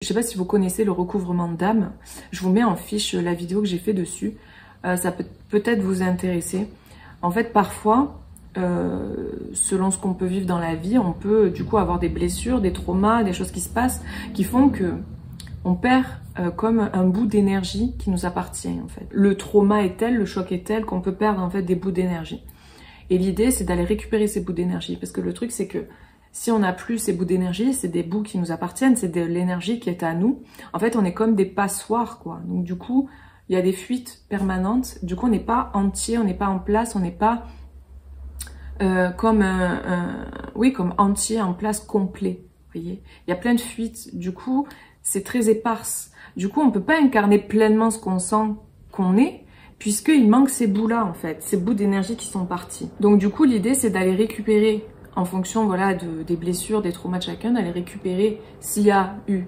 Je sais pas si vous connaissez le recouvrement d'âme. Je vous mets en fiche la vidéo que j'ai fait dessus. Ça peut peut-être vous intéresser. En fait, parfois, selon ce qu'on peut vivre dans la vie, on peut du coup avoir des blessures, des traumas, des choses qui se passent qui font que on perd comme un bout d'énergie qui nous appartient en fait. Le trauma est tel, le choc est tel qu'on peut perdre en fait des bouts d'énergie. Et l'idée, c'est d'aller récupérer ces bouts d'énergie, parce que le truc, c'est que si on n'a plus ces bouts d'énergie, c'est des bouts qui nous appartiennent, c'est de l'énergie qui est à nous. En fait, on est comme des passoires, quoi. Donc du coup, il y a des fuites permanentes. Du coup, on n'est pas entier, on n'est pas en place, on n'est pas comme comme entier, en place, complet. Vous voyez, il y a plein de fuites. Du coup, c'est très éparse. Du coup, on peut pas incarner pleinement ce qu'on sent qu'on est, puisqu'il manque ces bouts-là, en fait, ces bouts d'énergie qui sont partis. Donc du coup, l'idée, c'est d'aller récupérer, en fonction voilà, des blessures, des traumas de chacun, d'aller récupérer s'il y a eu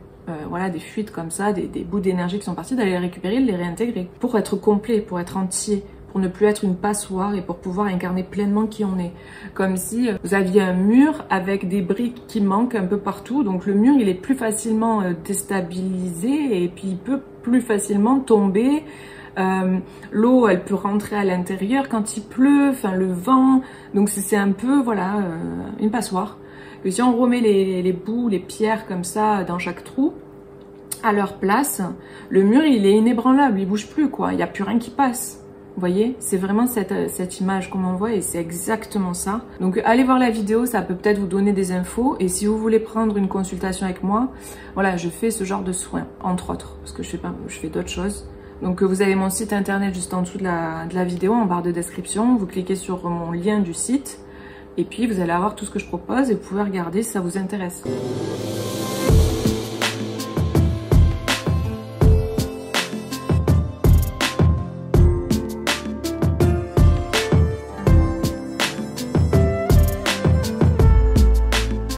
voilà, des fuites comme ça, des bouts d'énergie qui sont partis, d'aller les récupérer, de les réintégrer, pour être complet, pour être entier, pour ne plus être une passoire et pour pouvoir incarner pleinement qui on est. Comme si vous aviez un mur avec des briques qui manquent un peu partout, donc le mur il est plus facilement déstabilisé et puis il peut plus facilement tomber. L'eau elle peut rentrer à l'intérieur quand il pleut, enfin le vent, donc c'est un peu voilà une passoire. Et si on remet les bouts, les pierres comme ça dans chaque trou à leur place, le mur il est inébranlable, il bouge plus quoi, il n'y a plus rien qui passe. Vous voyez, c'est vraiment cette image qu'on m'envoie et c'est exactement ça. Donc allez voir la vidéo, ça peut peut-être vous donner des infos. Et si vous voulez prendre une consultation avec moi, voilà, je fais ce genre de soins, entre autres, parce que je fais d'autres choses. Donc vous avez mon site internet juste en dessous de la vidéo, en barre de description. Vous cliquez sur mon lien du site et puis vous allez avoir tout ce que je propose et vous pouvez regarder si ça vous intéresse.